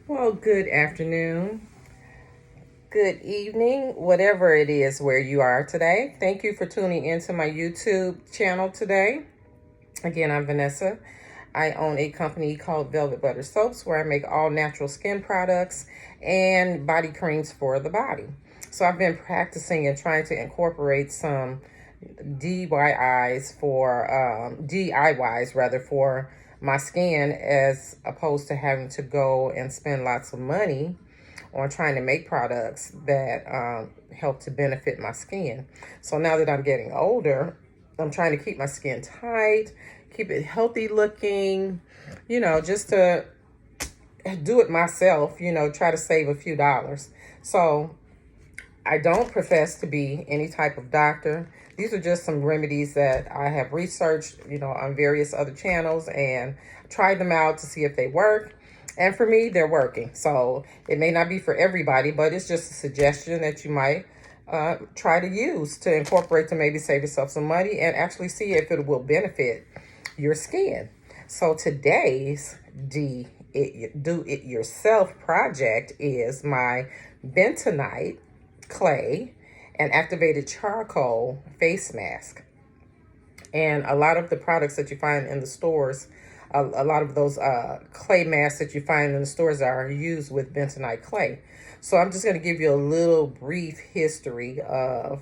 Well, good afternoon, good evening, whatever it is where you are today. Thank you for tuning into my YouTube channel today. Again, I'm Vanessa. I own a company called Velvet Butter Soaps where I make all natural skin products and body creams for the body. So I've been practicing and trying to incorporate some DIYs rather for my skin, as opposed to having to go and spend lots of money on trying to make products that help to benefit my skin. So now that I'm getting older, I'm trying to keep my skin tight, keep it healthy looking, just to do it myself, try to save a few dollars. So I don't profess to be any type of doctor. These are just some remedies that I have researched, on various other channels and tried them out to see if they work. And for me, they're working. So it may not be for everybody, but it's just a suggestion that you might try to use to incorporate to maybe save yourself some money and actually see if it will benefit your skin. So today's do it yourself project is my Bentonite Clay and activated charcoal face mask. And a lot of the products that you find in the stores, a lot of those clay masks that you find in the stores are used with bentonite clay. So I'm just going to give you a little brief history of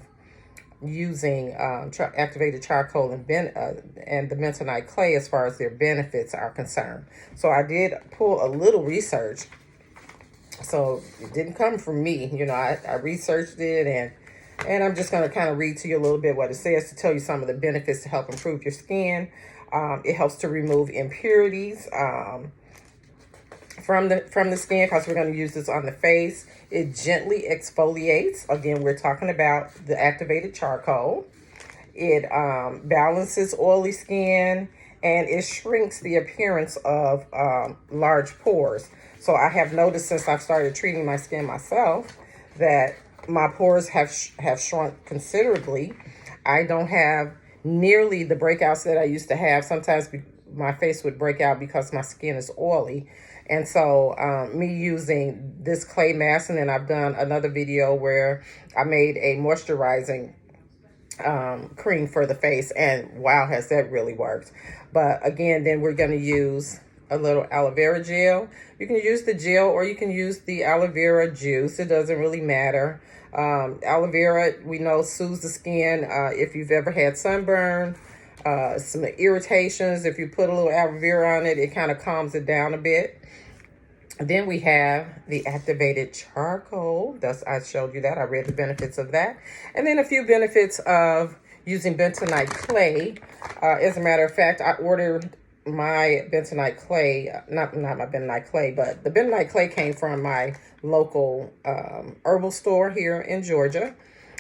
using activated charcoal and the bentonite clay as far as their benefits are concerned. So I did pull a little research. So it didn't come from me. I researched it, and I'm just going to kind of read to you a little bit what it says to tell you some of the benefits to help improve your skin. It helps to remove impurities from the skin, because we're going to use this on the face. It gently exfoliates. Again, we're talking about the activated charcoal. It balances oily skin, and it shrinks the appearance of large pores. So I have noticed since I've started treating my skin myself that my pores have shrunk considerably. I don't have nearly the breakouts that I used to have. Sometimes my face would break out because my skin is oily. And so me using this clay mask, and then I've done another video where I made a moisturizing cream for the face, and wow, has that really worked. But again, then we're going to use a little aloe vera gel. You can use the gel or you can use the aloe vera juice. It doesn't really matter. Aloe vera, we know, soothes the skin. If you've ever had sunburn, some irritations, if you put a little aloe vera on it, it kind of calms it down a bit. Then we have the activated charcoal. I showed you that. I read the benefits of that. And then a few benefits of using bentonite clay. As a matter of fact, I ordered my bentonite clay, not my bentonite clay, but the bentonite clay came from my local herbal store here in Georgia.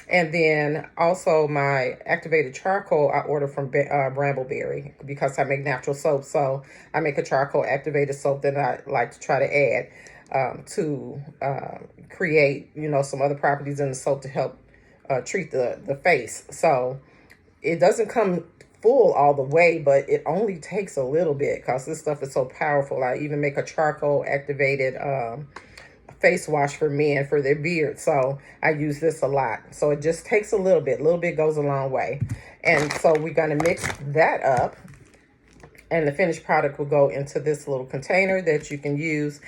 And then also my activated charcoal I ordered from Brambleberry, because I make natural soap. So I make a charcoal activated soap that I like to try to add to create, some other properties in the soap to help treat the face. So it doesn't come full all the way, but it only takes a little bit because this stuff is so powerful. I even make a charcoal activated face wash for men for their beard. So I use this a lot. So it just takes a little bit. A little bit goes a long way. And so we're going to mix that up. And the finished product will go into this little container that you can use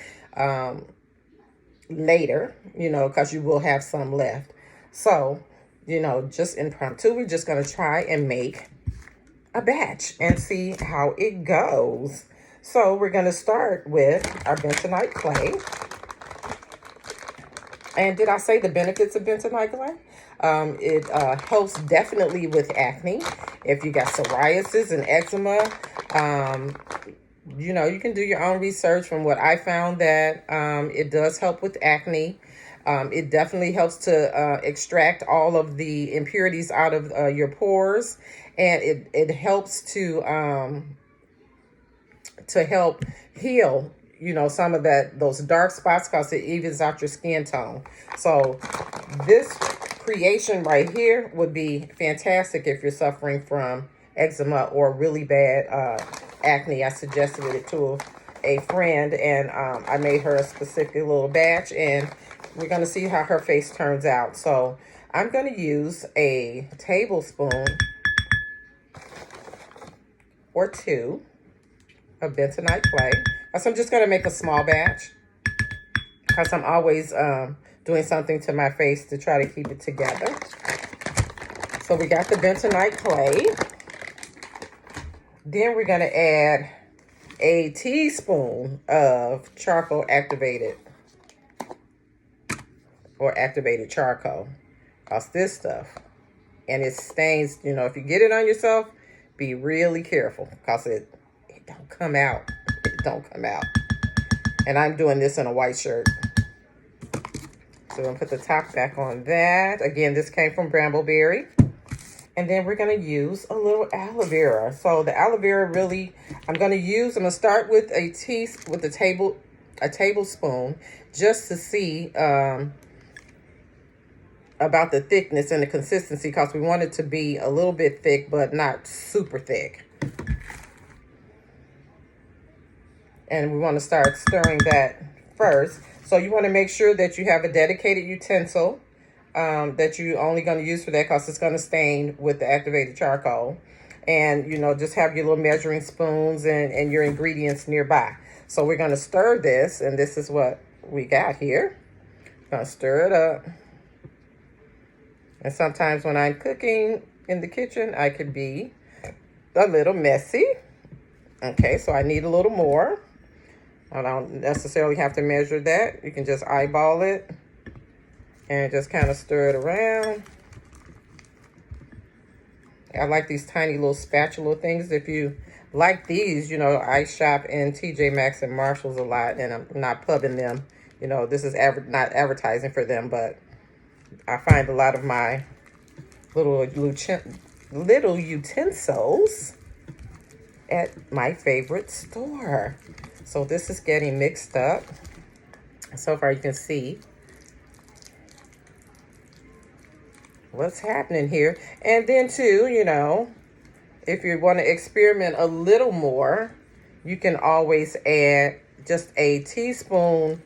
later, because you will have some left. So, just impromptu, we're just going to try and make a batch and see how it goes. So we're going to start with our bentonite clay. And did I say the benefits of bentonite clay? It helps definitely with acne. If you got psoriasis and eczema, you can do your own research. From what I found, that it does help with acne. It definitely helps to extract all of the impurities out of your pores, and it helps to help heal some of those dark spots, because it evens out your skin tone. So this creation right here would be fantastic if you're suffering from eczema or really bad acne. I suggested it to a friend, and I made her a specific little batch, and we're going to see how her face turns out. So I'm going to use a tablespoon or two of Bentonite Clay. So I'm just going to make a small batch because I'm always doing something to my face to try to keep it together. So we got the Bentonite Clay. Then we're going to add a teaspoon of charcoal activated or activated charcoal. Because this stuff, and it stains, you know, if you get it on yourself, be really careful because it don't come out. It don't come out. And I'm doing this in a white shirt. So I'm going to put the top back on that. Again, this came from Brambleberry. And then we're going to use a little aloe vera. So the aloe vera really, I'm going to start with a tablespoon just to see about the thickness and the consistency, because we want it to be a little bit thick, but not super thick. And we want to start stirring that first. So you want to make sure that you have a dedicated utensil that you're only going to use for that, because it's going to stain with the activated charcoal. And, you know, just have your little measuring spoons and your ingredients nearby. So we're going to stir this, and this is what we got here. Going to stir it up. And sometimes when I'm cooking in the kitchen, I could be a little messy. Okay, so I need a little more. I don't necessarily have to measure that. You can just eyeball it and just kind of stir it around. I like these tiny little spatula things. If you like these, you know, I shop in TJ Maxx and Marshalls a lot, and I'm not pubbing them. You know, this is not advertising for them, but I find a lot of my little utensils at my favorite store. So this is getting mixed up. So far you can see what's happening here. And then too, you know, if you want to experiment a little more, you can always add just a teaspoon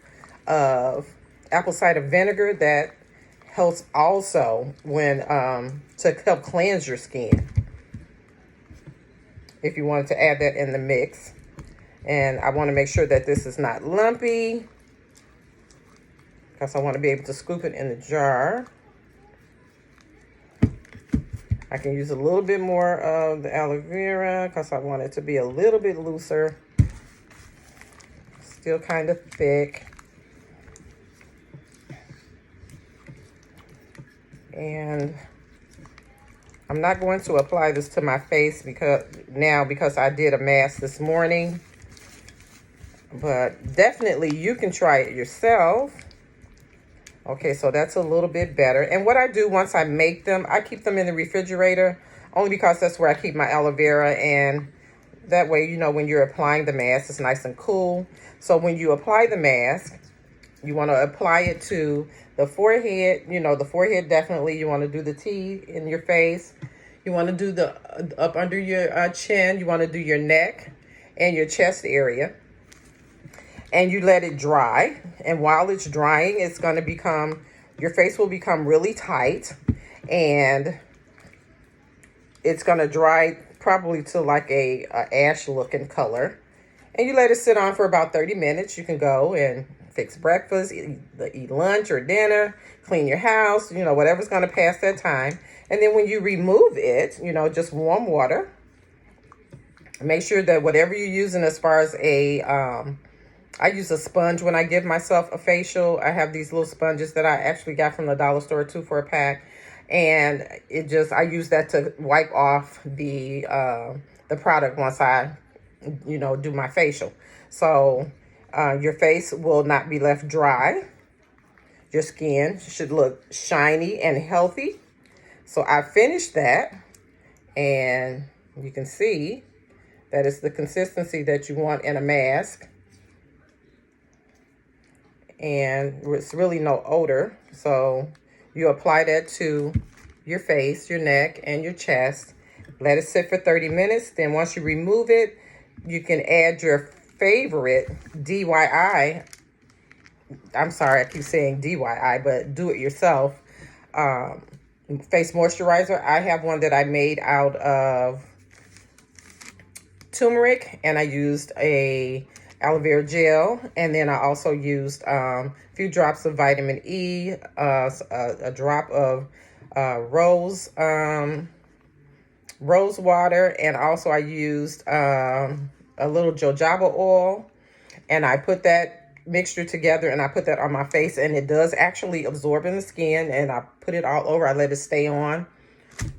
of apple cider vinegar. That helps also when to help cleanse your skin, if you wanted to add that in the mix. And I want to make sure that this is not lumpy, because I want to be able to scoop it in the jar. I can use a little bit more of the aloe vera because I want it to be a little bit looser, still kind of thick. And I'm not going to apply this to my face because I did a mask this morning. But definitely you can try it yourself. Okay, so that's a little bit better. And what I do once I make them, I keep them in the refrigerator, only because that's where I keep my aloe vera. And that way, you know, when you're applying the mask, it's nice and cool. So when you apply the mask, you want to apply it to the forehead. You know, the forehead, definitely. You want to do the T in your face. You want to do the up under your chin. You want to do your neck and your chest area. And you let it dry. And while it's drying, it's going to become, your face will become really tight. And it's going to dry probably to like a ash looking color. And you let it sit on for about 30 minutes. You can go and fix breakfast, eat lunch or dinner, clean your house, you know, whatever's going to pass that time. And then when you remove it, you know, just warm water. Make sure that whatever you're using as far as I use a sponge when I give myself a facial. I have these little sponges that I actually got from the dollar store, 2 for a pack. And I use that to wipe off the product once I, you know, do my facial. So your face will not be left dry. Your skin should look shiny and healthy. So I finished that, and you can see that it's the consistency that you want in a mask. And it's really no odor. So you apply that to your face, your neck, and your chest. Let it sit for 30 minutes. Then once you remove it, you can add your favorite DIY, I'm sorry, I keep saying DIY, but do it yourself, face moisturizer. I have one that I made out of turmeric, and I used a aloe vera gel, and then I also used a few drops of vitamin E, a drop of rose water, and also I used a little jojoba oil, and I put that mixture together and I put that on my face, and it does actually absorb in the skin, and I put it all over. I let it stay on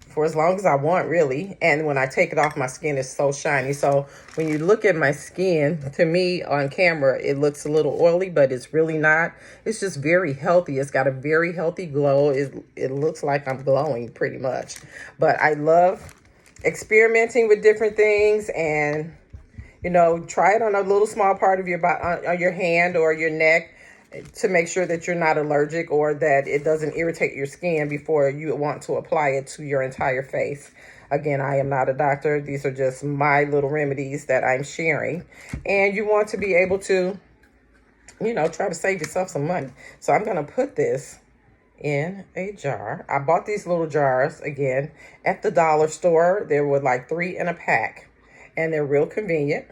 for as long as I want, really. And when I take it off, my skin is so shiny. So when you look at my skin, to me on camera, it looks a little oily, but it's really not. It's just very healthy. It's got a very healthy glow. It looks like I'm glowing pretty much. But I love experimenting with different things, and you know, try it on a little small part of your body, on your hand or your neck, to make sure that you're not allergic or that it doesn't irritate your skin before you want to apply it to your entire face. Again, I am not a doctor. These are just my little remedies that I'm sharing. And you want to be able to, you know, try to save yourself some money. So I'm going to put this in a jar. I bought these little jars, again, at the dollar store. There were like 3 in a pack, and they're real convenient.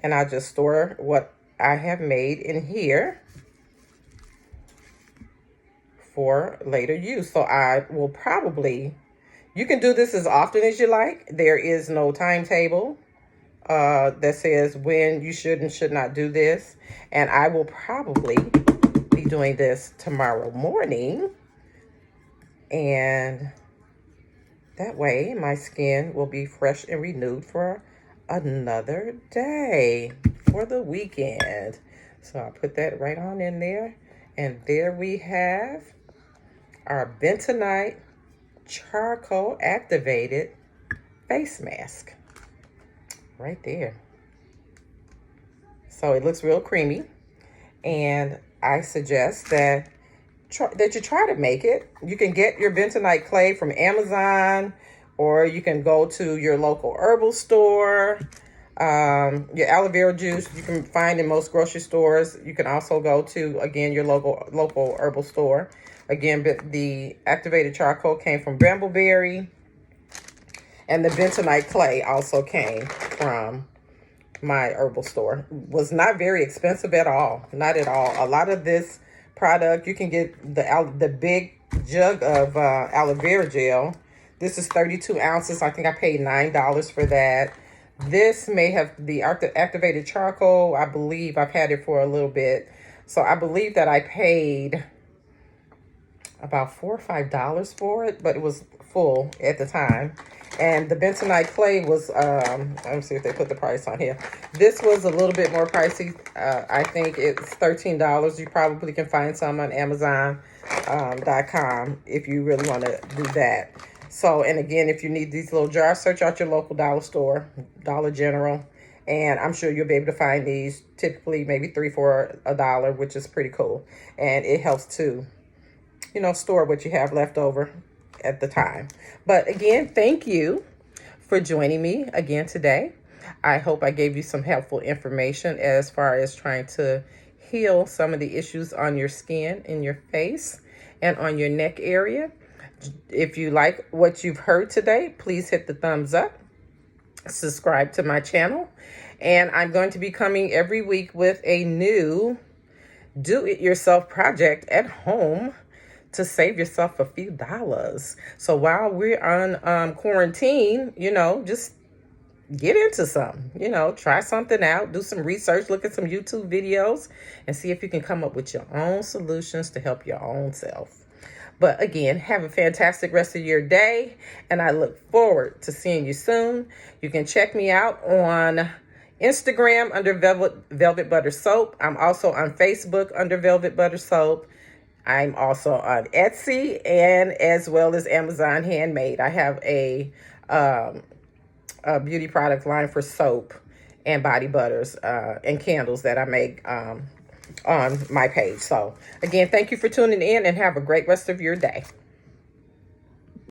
And I just store what I have made in here for later use. So I will probably, you can do this as often as you like. There is no timetable that says when you should and should not do this. And I will probably be doing this tomorrow morning. And that way my skin will be fresh and renewed for another day, for the weekend. So I'll put that right on in there. And there we have our Bentonite charcoal activated face mask right there. So it looks real creamy, and I suggest that you try to make it. You can get your Bentonite clay from Amazon, or you can go to your local herbal store. Your aloe vera juice you can find in most grocery stores. You can also go to, again, your local herbal store. Again, the activated charcoal came from Brambleberry, and the Bentonite clay also came from my herbal store. Was not very expensive at all. Not at all. A lot of this product, you can get the big jug of aloe vera gel. This is 32 ounces. I think I paid $9 for that. This may have the activated charcoal. I believe I've had it for a little bit. So I believe that I paid about $4 or $5 for it, but it was full at the time. And the Bentonite clay was, let me see if they put the price on here. This was a little bit more pricey. I think it's $13. You probably can find some on Amazon.com if you really want to do that. So, and again, if you need these little jars, search out your local dollar store, Dollar General, and I'm sure you'll be able to find these, typically maybe 3 for $1, which is pretty cool. And it helps to, you know, store what you have left over at the time. But again, thank you for joining me again today. I hope I gave you some helpful information as far as trying to heal some of the issues on your skin, in your face, and on your neck area. If you like what you've heard today, please hit the thumbs up, subscribe to my channel, and I'm going to be coming every week with a new do-it-yourself project at home to save yourself a few dollars. So while we're on quarantine, you know, just get into something, you know, try something out, do some research, look at some YouTube videos, and see if you can come up with your own solutions to help your own self. But again, have a fantastic rest of your day, and I look forward to seeing you soon. You can check me out on Instagram under Velvet Butter Soap. I'm also on Facebook under Velvet Butter Soap. I'm also on Etsy, and as well as Amazon Handmade. I have a beauty product line for soap and body butters and candles that I make on my page. So again, thank you for tuning in, and have a great rest of your day.